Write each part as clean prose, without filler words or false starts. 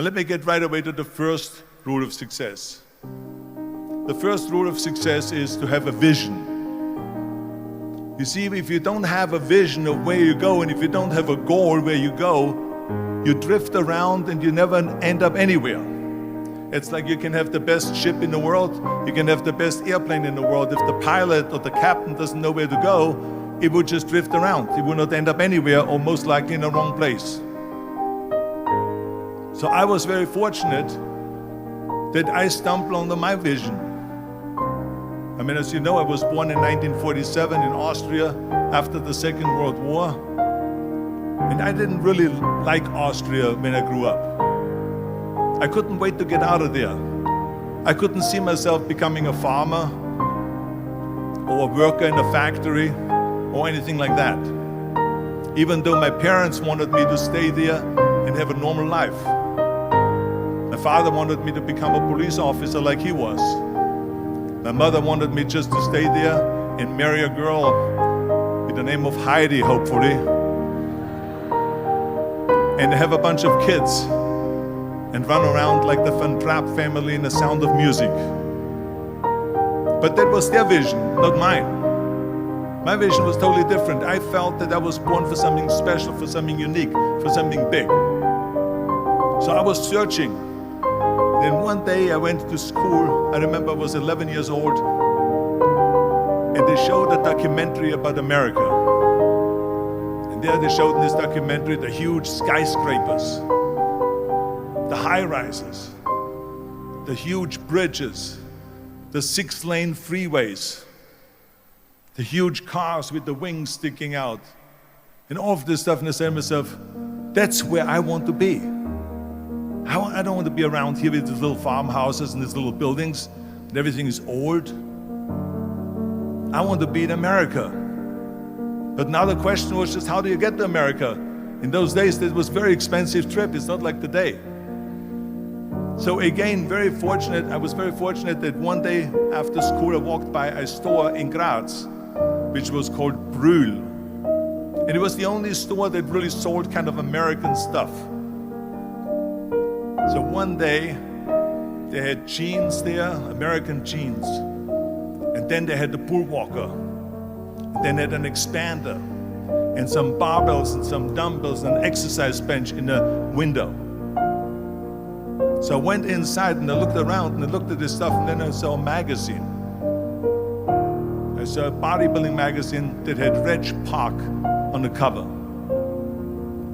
Let me get right away to the first rule of success. The first rule of success is to have a vision. You see, if you don't have a vision of where you go, and if you don't have a goal where you go, you drift around and you never end up anywhere. It's like you can have the best ship in the world, you can have the best airplane in the world. If the pilot or the captain doesn't know where to go, it would just drift around. It would not end up anywhere, or most likely in the wrong place. So I was very fortunate that I stumbled onto my vision. I mean, as you know, I was born in 1947 in Austria after the Second World War. And I didn't really like Austria when I grew up. I couldn't wait to get out of there. I couldn't see myself becoming a farmer or a worker in a factory or anything like that. Even though my parents wanted me to stay there and have a normal life. My father wanted me to become a police officer like he was. My mother wanted me just to stay there and marry a girl with the name of Heidi, hopefully, and have a bunch of kids and run around like the Van Trapp family in The Sound of Music. But that was their vision, not mine. My vision was totally different. I felt that I was born for something special, for something unique, for something big. So I was searching. Then one day I went to school. I remember I was 11 years old, and they showed a documentary about America. And there they showed in this documentary the huge skyscrapers, the high-rises, the huge bridges, the 6-lane freeways, the huge cars with the wings sticking out, and all of this stuff. And I said to myself, that's where I want to be. I don't want to be around here with these little farmhouses and these little buildings, and everything is old. I want to be in America. But now the question was just, how do you get to America? In those days, it was a very expensive trip. It's not like today. So again, I was very fortunate that one day after school, I walked by a store in Graz, which was called Brühl. And it was the only store that really sold kind of American stuff. So one day, they had jeans there, American jeans. And then they had the pool walker. And then they had an expander. And some barbells and some dumbbells and an exercise bench in the window. So I went inside and I looked around and I looked at this stuff, and then I saw a magazine. I saw a bodybuilding magazine that had Reg Park on the cover.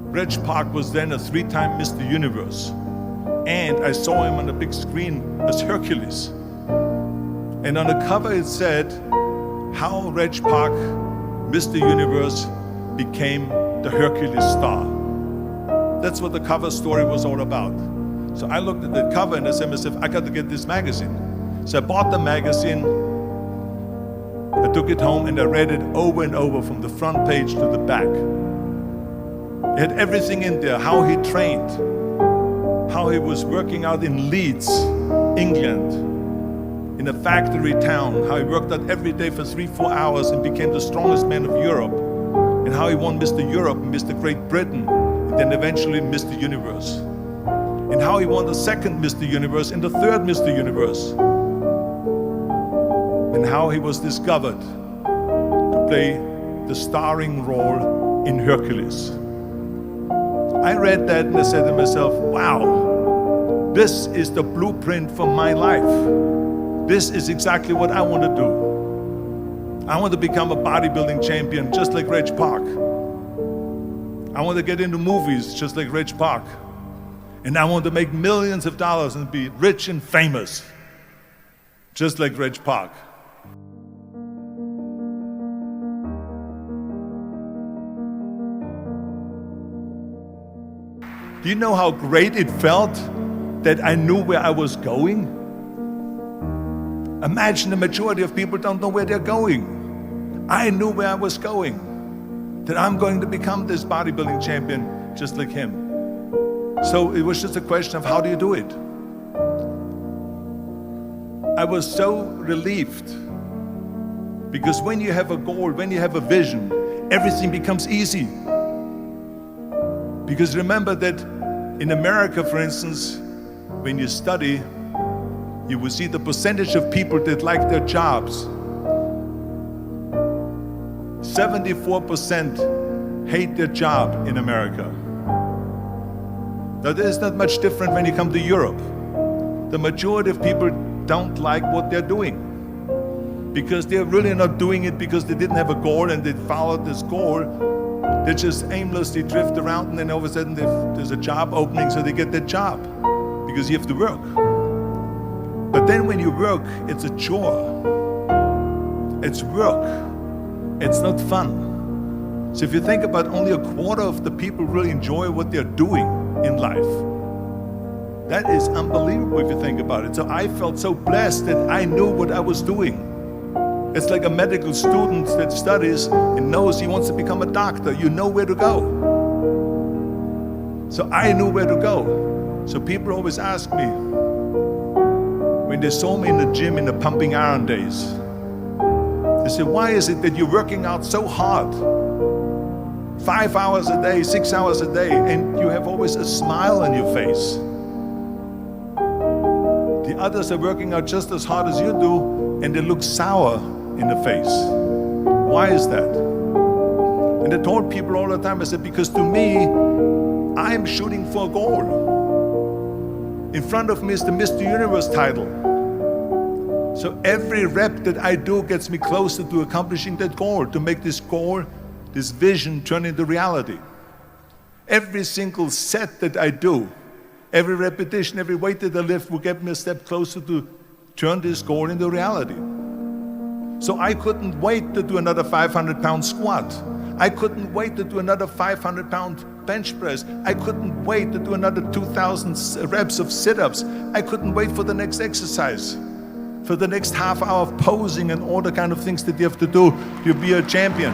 Reg Park was then a 3-time Mr. Universe. And I saw him on the big screen as Hercules. And on the cover it said, how Reg Park, Mr. Universe, became the Hercules star. That's what the cover story was all about. So I looked at the cover and I said to myself, I got to get this magazine. So I bought the magazine, I took it home and I read it over and over from the front page to the back. It had everything in there, how he trained, how he was working out in Leeds, England, in a factory town, how he worked out every day for 3-4 hours and became the strongest man of Europe, and how he won Mr. Europe and Mr. Great Britain, and then eventually Mr. Universe. And how he won the second Mr. Universe and the third Mr. Universe. And how he was discovered to play the starring role in Hercules. I read that and I said to myself, wow, this is the blueprint for my life. This is exactly what I want to do. I want to become a bodybuilding champion just like Reg Park. I want to get into movies just like Reg Park. And I want to make millions of dollars and be rich and famous just like Reg Park. Do you know how great it felt that I knew where I was going? Imagine the majority of people don't know where they're going. I knew where I was going, that I'm going to become this bodybuilding champion just like him. So it was just a question of how do you do it? I was so relieved because when you have a goal, when you have a vision, everything becomes easy. Because remember that In America, for instance, when you study, you will see the percentage of people that like their jobs. 74% hate their job in America. Now, there's not much different when you come to Europe. The majority of people don't like what they're doing because they're really not doing it because they didn't have a goal and they followed this goal. They just aimlessly drift around, and then all of a sudden there's a job opening, so they get that job because you have to work. But then when you work, it's a chore. It's work. It's not fun. So if you think about, only a quarter of the people really enjoy what they're doing in life. That is unbelievable if you think about it. So I felt so blessed that I knew what I was doing. It's like a medical student that studies and knows he wants to become a doctor. You know where to go. So I knew where to go. So people always ask me, when they saw me in the gym in the pumping iron days, they said, why is it that you're working out so hard? 5 hours a day, 6 hours a day, and you have always a smile on your face. The others are working out just as hard as you do, and they look sour in the face. Why is that? And I told people all the time, I said, because to me, I'm shooting for a goal. In front of me is the Mr. Universe title. So every rep that I do gets me closer to accomplishing that goal, to make this goal, this vision, turn into reality. Every single set that I do, every repetition, every weight that I lift will get me a step closer to turn this goal into reality. So I couldn't wait to do another 500-pound squat. I couldn't wait to do another 500-pound bench press. I couldn't wait to do another 2,000 reps of sit-ups. I couldn't wait for the next exercise, for the next half hour of posing and all the kind of things that you have to do to be a champion.